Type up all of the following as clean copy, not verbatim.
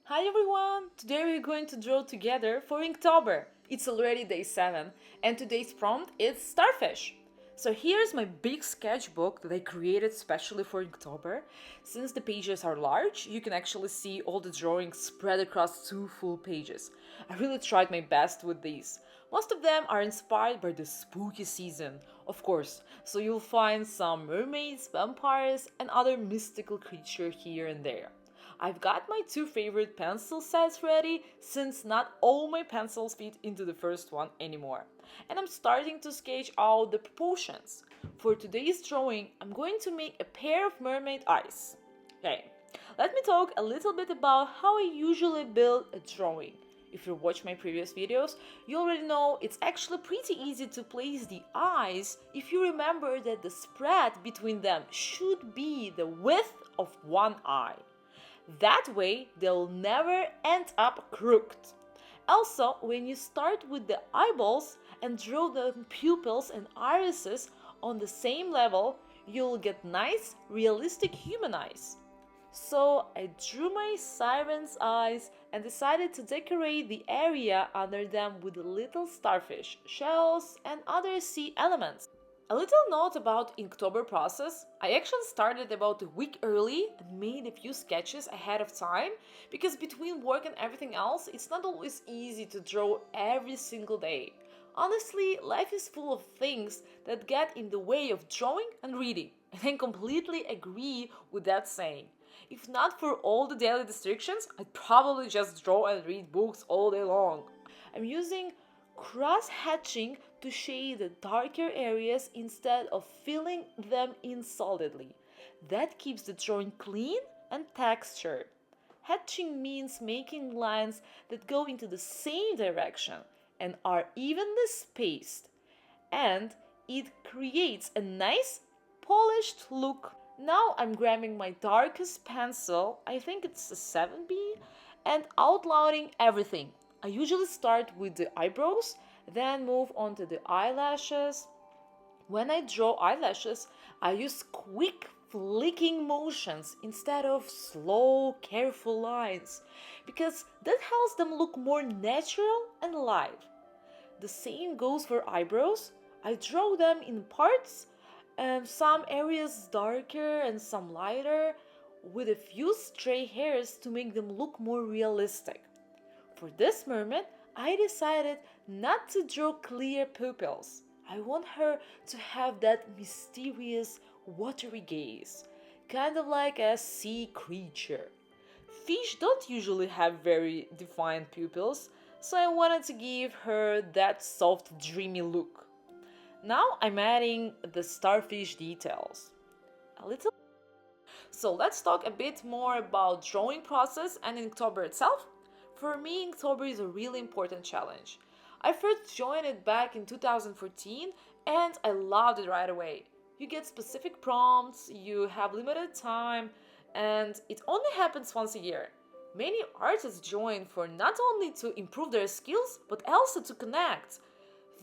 Hi everyone! Today we're going to draw together for Inktober. It's already day 7 and today's prompt is Starfish. So here's my big sketchbook that I created specially for Inktober. Since the pages are large, you can actually see all the drawings spread across 2 full pages. I really tried my best with these. Most of them are inspired by the spooky season, of course, so you'll find some mermaids, vampires, and other mystical creatures here and there. I've got my 2 favorite pencil sets ready since not all my pencils fit into the first one anymore. And I'm starting to sketch out the proportions. For today's drawing, I'm going to make a pair of mermaid eyes. Okay, let me talk a little bit about how I usually build a drawing. If you watch my previous videos, you already know it's actually pretty easy to place the eyes if you remember that the spread between them should be the width of one eye. That way, they'll never end up crooked. Also, when you start with the eyeballs and draw the pupils and irises on the same level, you'll get nice, realistic human eyes. So I drew my siren's eyes and decided to decorate the area under them with little starfish, shells, and other sea elements. A little note about Inktober process. I actually started about a week early and made a few sketches ahead of time because between work and everything else, it's not always easy to draw every single day. Honestly, life is full of things that get in the way of drawing and reading, and I completely agree with that saying. If not for all the daily distractions, I'd probably just draw and read books all day long. I'm using cross-hatching to shade the darker areas instead of filling them in solidly. That keeps the drawing clean and textured. Hatching means making lines that go into the same direction and are evenly spaced, and it creates a nice polished look. Now I'm grabbing my darkest pencil, I think it's a 7B, and outlining everything. I usually start with the eyebrows, then move on to the eyelashes. When I draw eyelashes, I use quick flicking motions instead of slow, careful lines because that helps them look more natural and live. The same goes for eyebrows. I draw them in parts, some areas darker and some lighter, with a few stray hairs to make them look more realistic. For this mermaid, I decided not to draw clear pupils. I want her to have that mysterious, watery gaze, kind of like a sea creature. Fish don't usually have very defined pupils, so I wanted to give her that soft, dreamy look. Now I'm adding the starfish details. A little. So let's talk a bit more about drawing process and Inktober itself. For me, Inktober is a really important challenge. I first joined it back in 2014 and I loved it right away. You get specific prompts, you have limited time, and it only happens once a year. Many artists join for not only to improve their skills, but also to connect.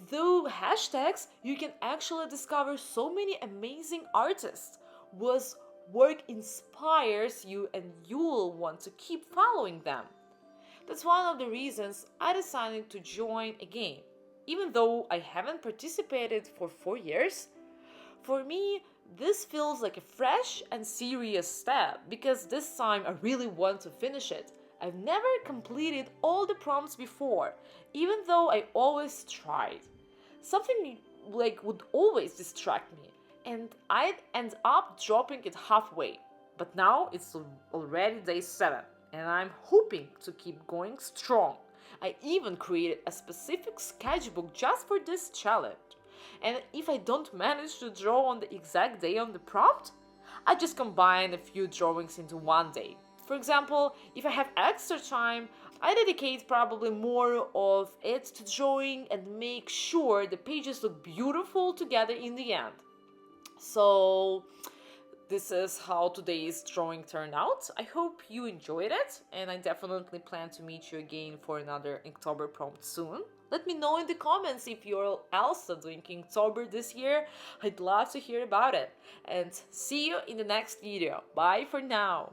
Through hashtags, you can actually discover so many amazing artists whose work inspires you and you'll want to keep following them. That's one of the reasons I decided to join again. Even though I haven't participated for 4 years, for me, this feels like a fresh and serious step because this time I really want to finish it. I've never completed all the prompts before, even though I always tried. Something would always distract me, and I'd end up dropping it halfway. But now it's already day 7 and I'm hoping to keep going strong. I even created a specific sketchbook just for this challenge. And if I don't manage to draw on the exact day on the prompt, I just combine a few drawings into one day. For example, if I have extra time, I dedicate probably more of it to drawing and make sure the pages look beautiful together in the end. So this is how today's drawing turned out. I hope you enjoyed it, and I definitely plan to meet you again for another Inktober prompt soon. Let me know in the comments if you're also doing Inktober this year. I'd love to hear about it. And see you in the next video. Bye for now.